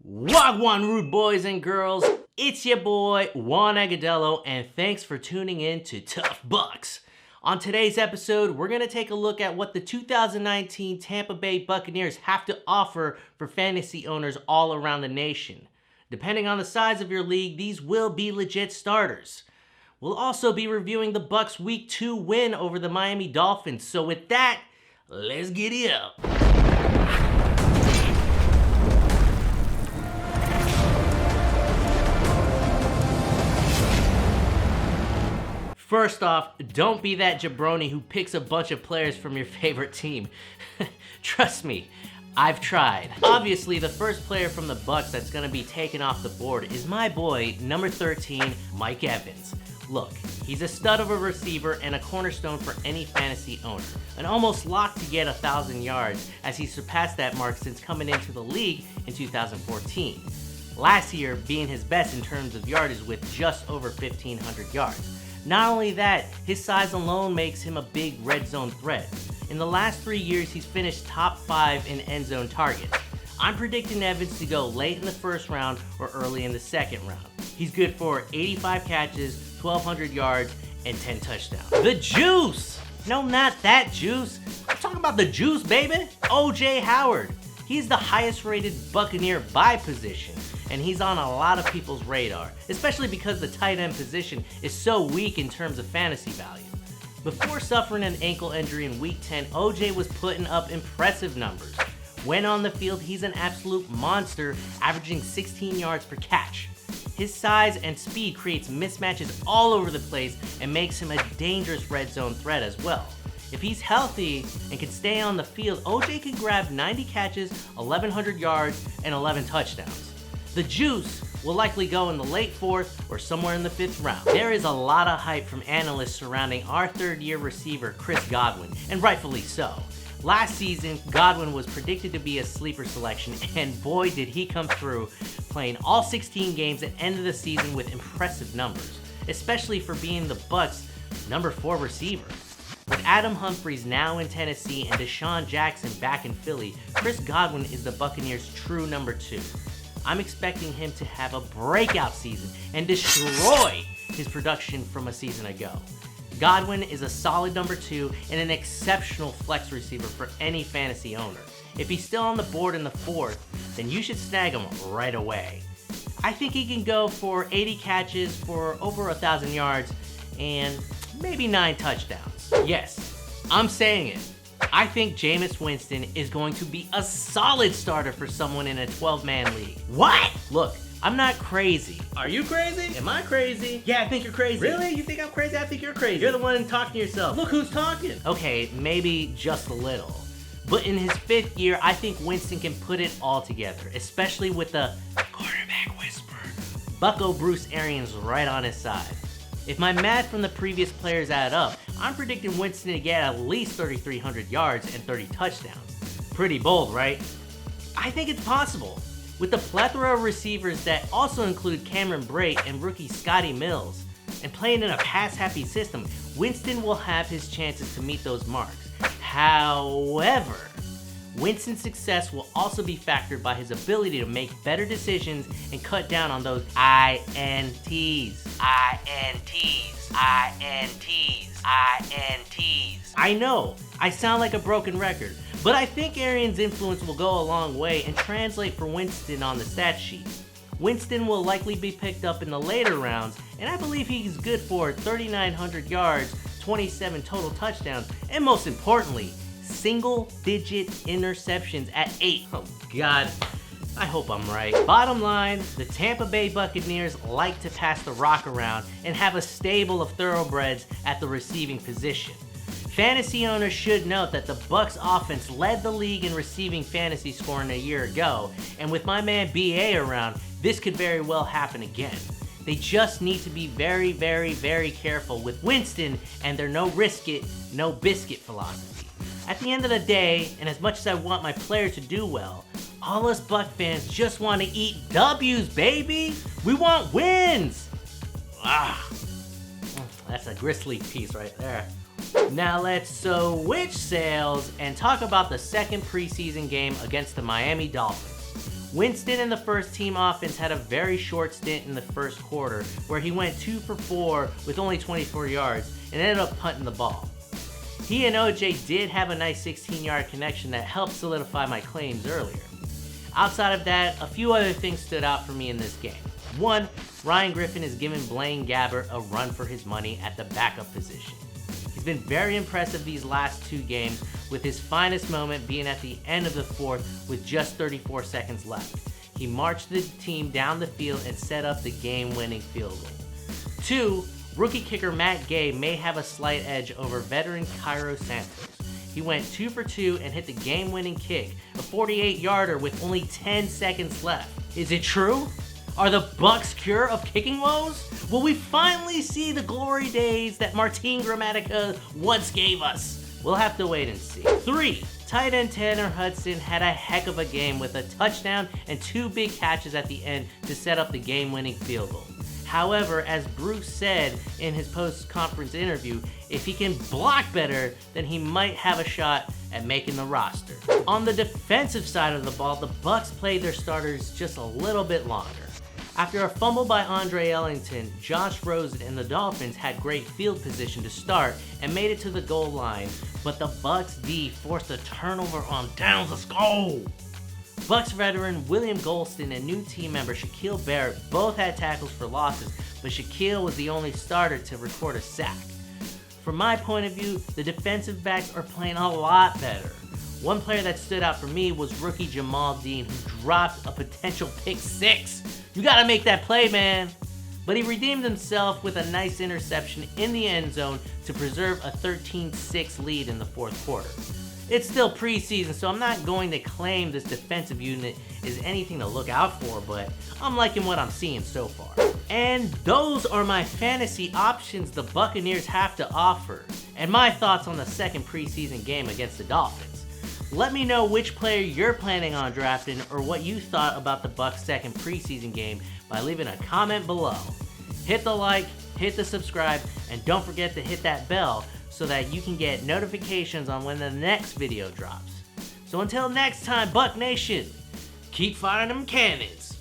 Wagwan rude boys and girls, it's your boy Juan Agadello, and thanks for tuning in to Tuff Bucs. On today's episode, we're going to take a look at what the 2019 Tampa Bay Buccaneers have to offer for fantasy owners all around the nation. Depending on the size of your league, these will be legit starters. We'll also be reviewing the Bucs' Week 2 win over the Miami Dolphins, so with that, let's get it up. First off, don't be that jabroni who picks a bunch of players from your favorite team. Trust me, I've tried. Obviously, the first player from the Bucs that's gonna be taken off the board is my boy, number 13, Mike Evans. Look, he's a stud of a receiver and a cornerstone for any fantasy owner. An almost lock to get 1,000 yards as he surpassed that mark since coming into the league in 2014. Last year being his best in terms of yardage with just over 1,500 yards. Not only that, his size alone makes him a big red zone threat. In the last 3 years, he's finished top 5 in end zone targets. I'm predicting Evans to go late in the first round or early in the second round. He's good for 85 catches, 1,200 yards, and 10 touchdowns. The juice! No, not that juice. I'm talking about the juice, baby. O.J. Howard. He's the highest rated Buccaneer by position, and he's on a lot of people's radar, especially because the tight end position is so weak in terms of fantasy value. Before suffering an ankle injury in Week 10, OJ was putting up impressive numbers. When on the field, he's an absolute monster, averaging 16 yards per catch. His size and speed creates mismatches all over the place and makes him a dangerous red zone threat as well. If he's healthy and can stay on the field, OJ can grab 90 catches, 1,100 yards, and 11 touchdowns. The juice will likely go in the late 4th or somewhere in the 5th round. There is a lot of hype from analysts surrounding our third-year receiver, Chris Godwin, and rightfully so. Last season, Godwin was predicted to be a sleeper selection, and boy did he come through, playing all 16 games at end of the season with impressive numbers, especially for being the Bucs' number 4 receiver. With Adam Humphries now in Tennessee and Deshaun Jackson back in Philly, Chris Godwin is the Buccaneers' true number 2. I'm expecting him to have a breakout season and destroy his production from a season ago. Godwin is a solid number 2 and an exceptional flex receiver for any fantasy owner. If he's still on the board in the 4th, then you should snag him right away. I think he can go for 80 catches for over 1,000 yards and maybe 9 touchdowns. Yes, I'm saying it. I think Jameis Winston is going to be a solid starter for someone in a 12-man league. What? Look, I'm not crazy. Are you crazy? Am I crazy? Yeah, I think you're crazy. Really? You think I'm crazy? I think you're crazy. You're the one talking to yourself. Look who's talking. Okay, maybe just a little. But in his 5th year, I think Winston can put it all together, especially with the quarterback whisper. Bucko Bruce Arians right on his side. If my math from the previous players add up, I'm predicting Winston to get at least 3,300 yards and 30 touchdowns. Pretty bold, right? I think it's possible. With the plethora of receivers that also include Cameron Brate and rookie Scotty Mills, and playing in a pass-happy system, Winston will have his chances to meet those marks. However, Winston's success will also be factored by his ability to make better decisions and cut down on those INTs. I know, I sound like a broken record, but I think Arians' influence will go a long way and translate for Winston on the stat sheet. Winston will likely be picked up in the later rounds, and I believe he's good for 3,900 yards, 27 total touchdowns, and most importantly, single-digit interceptions at 8. Oh God, I hope I'm right. Bottom line, the Tampa Bay Buccaneers like to pass the rock around and have a stable of thoroughbreds at the receiving position. Fantasy owners should note that the Bucs offense led the league in receiving fantasy scoring a year ago, and with my man BA around, this could very well happen again. They just need to be very, very, very careful with Winston and their no risk it, no biscuit philosophy. At the end of the day, and as much as I want my players to do well, all us Buc fans just want to eat W's, baby! We want wins! That's a gristly piece right there. Now let's switch sails and talk about the second preseason game against the Miami Dolphins. Winston and the first team offense had a very short stint in the first quarter where he went 2 for 4 with only 24 yards and ended up punting the ball. He and OJ did have a nice 16-yard connection that helped solidify my claims earlier. Outside of that, a few other things stood out for me in this game. One, Ryan Griffin is giving Blaine Gabbert a run for his money at the backup position. He's been very impressive these last 2 games, with his finest moment being at the end of the fourth with just 34 seconds left. He marched the team down the field and set up the game-winning field goal. 2, rookie kicker Matt Gay may have a slight edge over veteran Cairo Santos. He went 2 for 2 and hit the game-winning kick, a 48-yarder with only 10 seconds left. Is it true? Are the Bucs cured of kicking woes? Will we finally see the glory days that Martin Gramatica once gave us? We'll have to wait and see. 3, tight end Tanner Hudson had a heck of a game with a touchdown and 2 big catches at the end to set up the game-winning field goal. However, as Bruce said in his post-conference interview, if he can block better, then he might have a shot at making the roster. On the defensive side of the ball, the Bucs played their starters just a little bit longer. After a fumble by Andre Ellington, Josh Rosen and the Dolphins had great field position to start and made it to the goal line, but the Bucs D forced a turnover on downs. Let's go! Bucs veteran William Golston and new team member Shaquille Barrett both had tackles for losses, but Shaquille was the only starter to record a sack. From my point of view, the defensive backs are playing a lot better. One player that stood out for me was rookie Jamal Dean, who dropped a potential pick 6. You gotta make that play, man. But he redeemed himself with a nice interception in the end zone to preserve a 13-6 lead in the fourth quarter. It's still preseason, so I'm not going to claim this defensive unit is anything to look out for, but I'm liking what I'm seeing so far. And those are my fantasy options the Buccaneers have to offer, and my thoughts on the second preseason game against the Dolphins. Let me know which player you're planning on drafting or what you thought about the Bucs' second preseason game by leaving a comment below. Hit the like, hit the subscribe, and don't forget to hit that bell so that you can get notifications on when the next video drops. So until next time, Buck Nation, keep firing them cannons.